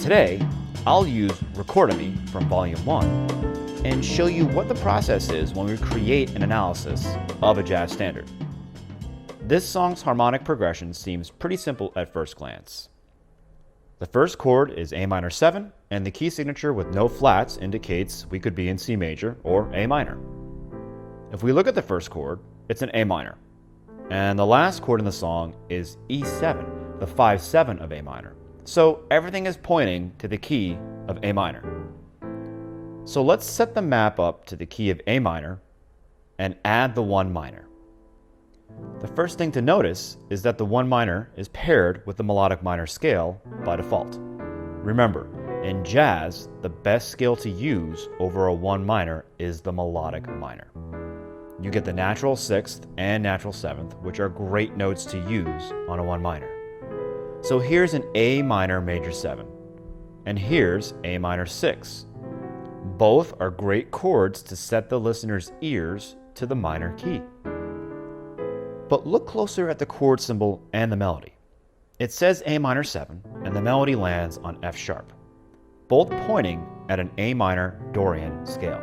today, I'll use RECORDA-ME from Volume 1 and show you what the process is when we create an analysis of a jazz standard. This song's harmonic progression seems pretty simple at first glance. The first chord is A minor 7, and the key signature with no flats indicates we could be in C major or A minor. If we look at the first chord, it's an A minor. And the last chord in the song is E7, the 5-7 of A minor. So everything is pointing to the key of A minor. So let's set the map up to the key of A minor and add the 1 minor. The first thing to notice is that the 1 minor is paired with the melodic minor scale by default. Remember, in jazz, the best scale to use over a 1 minor is the melodic minor. You get the natural 6th and natural 7th, which are great notes to use on a 1 minor. So here's an A minor major 7, and here's A minor 6. Both are great chords to set the listener's ears to the minor key. But look closer at the chord symbol and the melody. It says A minor 7, and the melody lands on F sharp, both pointing at an A minor Dorian scale.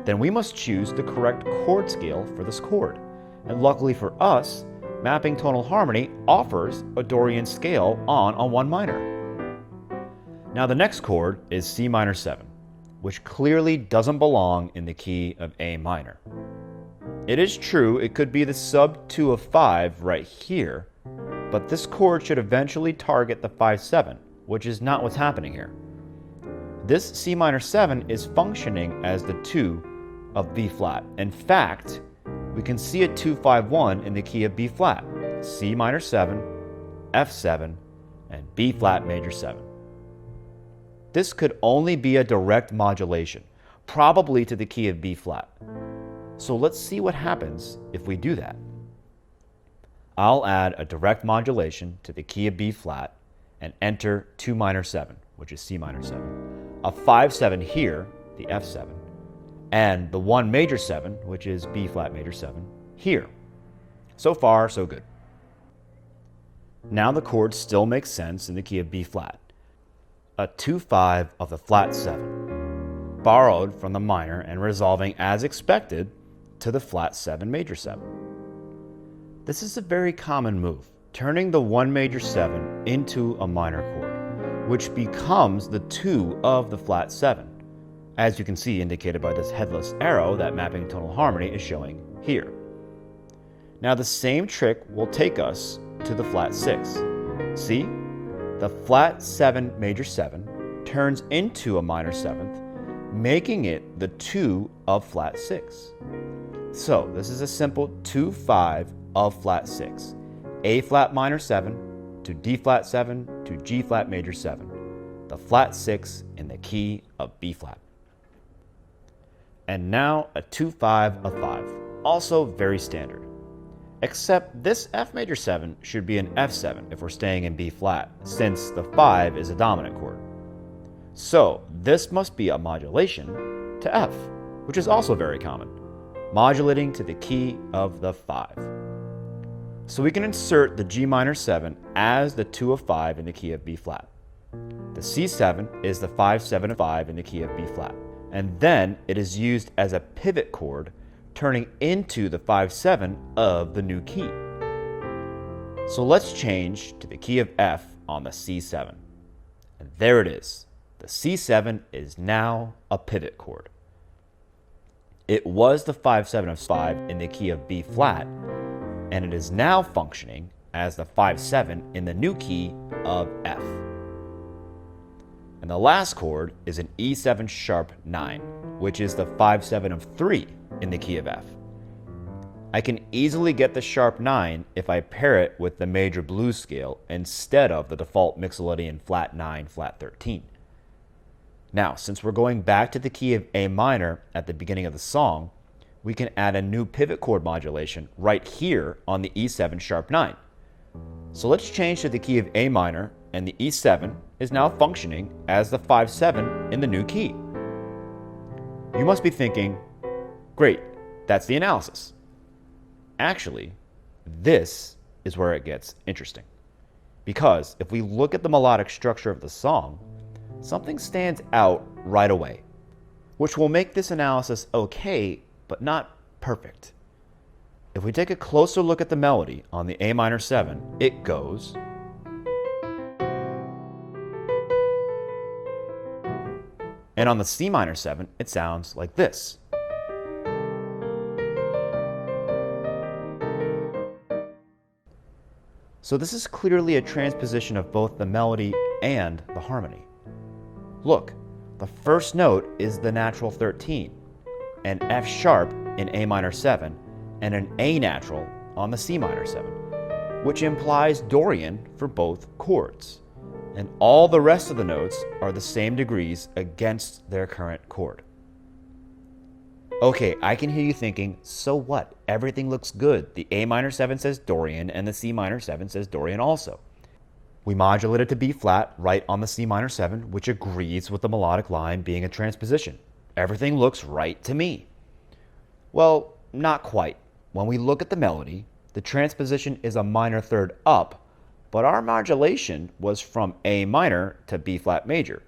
Then we must choose the correct chord scale for this chord, and luckily for us, Mapping Tonal Harmony offers a Dorian scale on a 1 minor. Now the next chord is C minor 7, which clearly doesn't belong in the key of A minor. It is true it could be the sub 2 of 5 right here, but this chord should eventually target the 5-7, which is not what's happening here. This C minor 7 is functioning as the 2 of B flat. In fact, we can see a 2-5-1 in the key of B flat, C minor 7, F7, and B flat major 7. This could only be a direct modulation, probably to the key of B flat. So let's see what happens if we do that. I'll add a direct modulation to the key of B flat and enter 2 minor 7, which is C minor 7, a 5-7 here, the F7, and the 1 major 7, which is B flat major 7, here. So far, so good. Now the chord still makes sense in the key of B flat, a 2-5 of the flat 7, borrowed from the minor and resolving as expected to the flat 7 major 7. This is a very common move, turning the 1 major 7 into a minor chord, which becomes the 2 of the flat 7, as you can see indicated by this headless arrow that Mapping Tonal Harmony is showing here. Now the same trick will take us to the flat 6. See? The flat 7 major 7 turns into a minor 7th, making it the 2 of flat 6. So this is a simple 2-5 of flat 6. A flat minor 7 to D flat 7 to G flat major 7. The flat 6 in the key of B flat. And now a 2-5 of 5, also very standard. Except this F major 7 should be an F7 if we're staying in B flat, since the 5 is a dominant chord. So this must be a modulation to F, which is also very common, modulating to the key of the 5. So we can insert the G minor 7 as the 2 of 5 in the key of B flat. The C7 is the 5-7 of 5 in the key of B flat, and then it is used as a pivot chord, turning into the 5-7 of the new key. So let's change to the key of F on the C7. And there it is. The C7 is now a pivot chord. It was the 5-7 of 5 in the key of B flat, and it is now functioning as the 5-7 in the new key of F. And the last chord is an E7 sharp 9, which is the 5-7 of 3 in the key of F. I can easily get the sharp 9 if I pair it with the major blues scale instead of the default Mixolydian flat 9, flat 13. Now, since we're going back to the key of A minor at the beginning of the song, we can add a new pivot chord modulation right here on the E7 sharp 9. So let's change to the key of A minor, and the E7 is now functioning as the 5-7 in the new key. You must be thinking, great, that's the analysis. Actually, this is where it gets interesting. Because if we look at the melodic structure of the song, something stands out right away, which will make this analysis okay, but not perfect. If we take a closer look at the melody on the A minor 7, it goes. And on the C minor 7, it sounds like this. So this is clearly a transposition of both the melody and the harmony. Look, the first note is the natural 13, an F sharp in A minor 7, and an A natural on the C minor 7, which implies Dorian for both chords. And all the rest of the notes are the same degrees against their current chord. Okay, I can hear you thinking, so what? Everything looks good. The A minor 7 says Dorian and the C minor 7 says Dorian also. We modulated to B flat right on the C minor 7, which agrees with the melodic line being a transposition. Everything looks right to me. Well, not quite. When we look at the melody, the transposition is a minor third up, but our modulation was from A minor to B flat major.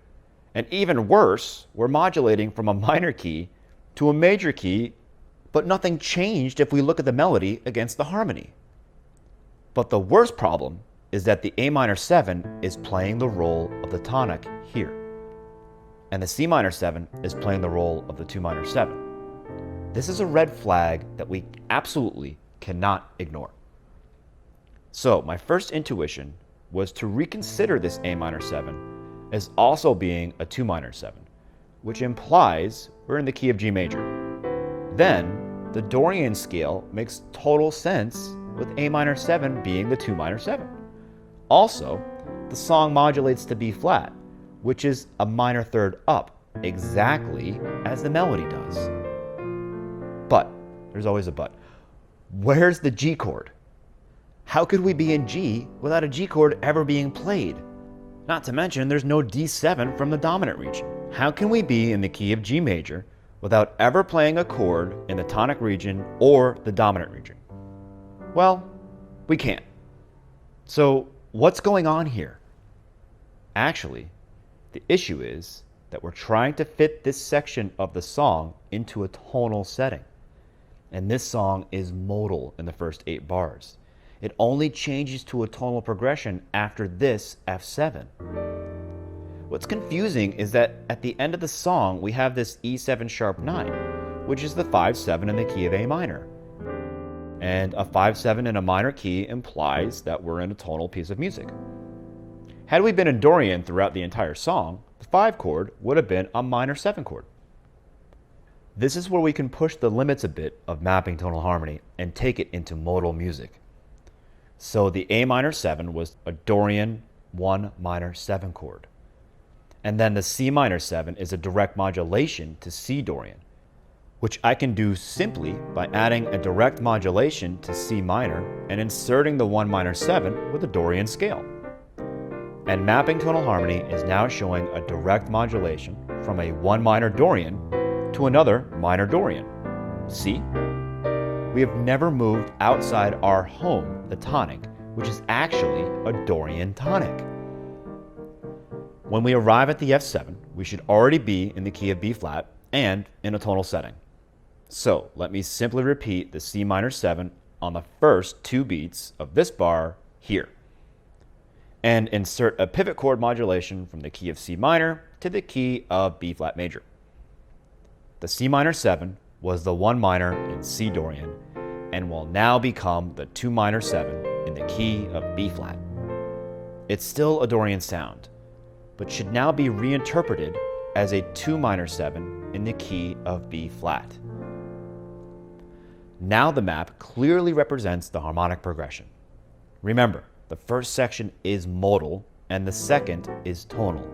And even worse, we're modulating from a minor key to a major key, but nothing changed if we look at the melody against the harmony. But the worst problem is that the A minor 7 is playing the role of the tonic here, and the C minor 7 is playing the role of the 2 minor 7. This is a red flag that we absolutely cannot ignore. So my first intuition was to reconsider this A minor 7 as also being a 2 minor 7, which implies we're in the key of G major. Then the Dorian scale makes total sense with A minor 7 being the 2 minor 7. Also, the song modulates to B flat, which is a minor third up, exactly as the melody does. But, there's always a but. Where's the G chord? How could we be in G without a G chord ever being played? Not to mention, there's no D7 from the dominant region. How can we be in the key of G major without ever playing a chord in the tonic region or the dominant region? Well, we can't. So, what's going on here? Actually, the issue is that we're trying to fit this section of the song into a tonal setting. And this song is modal in the first 8 bars. It only changes to a tonal progression after this F7. What's confusing is that at the end of the song, we have this E7 sharp 9, which is the 5-7 in the key of A minor. And a 5-7 in a minor key implies that we're in a tonal piece of music. Had we been in Dorian throughout the entire song, the 5 chord would have been a minor 7 chord. This is where we can push the limits a bit of mapping tonal harmony and take it into modal music. So the A minor 7 was a Dorian 1 minor 7 chord. And then the C minor 7 is a direct modulation to C Dorian, which I can do simply by adding a direct modulation to C minor and inserting the 1 minor 7 with a Dorian scale. And mapping tonal harmony is now showing a direct modulation from a 1 minor Dorian to another minor Dorian. See? We have never moved outside our home, the tonic, which is actually a Dorian tonic. When we arrive at the F7, we should already be in the key of B flat and in a tonal setting. So let me simply repeat the C minor 7 on the first 2 beats of this bar here, and insert a pivot chord modulation from the key of C minor to the key of B flat major. The C minor 7 was the 1 minor in C Dorian and will now become the 2 minor 7 in the key of B flat. It's still a Dorian sound, but should now be reinterpreted as a 2 minor 7 in the key of B flat. Now the map clearly represents the harmonic progression. Remember, the first section is modal and the second is tonal.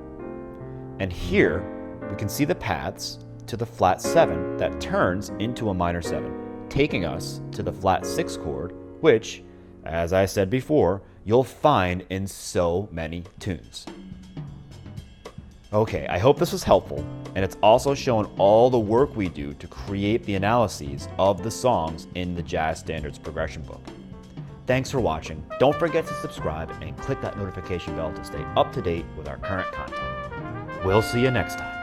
And here we can see the paths to the flat 7 that turns into a minor 7, taking us to the flat 6 chord, which, as I said before, you'll find in so many tunes. Okay, I hope this was helpful, and it's also shown all the work we do to create the analyses of the songs in the Jazz Standards progression book. Thanks for watching. Don't forget to subscribe and click that notification bell to stay up to date with our current content. We'll see you next time.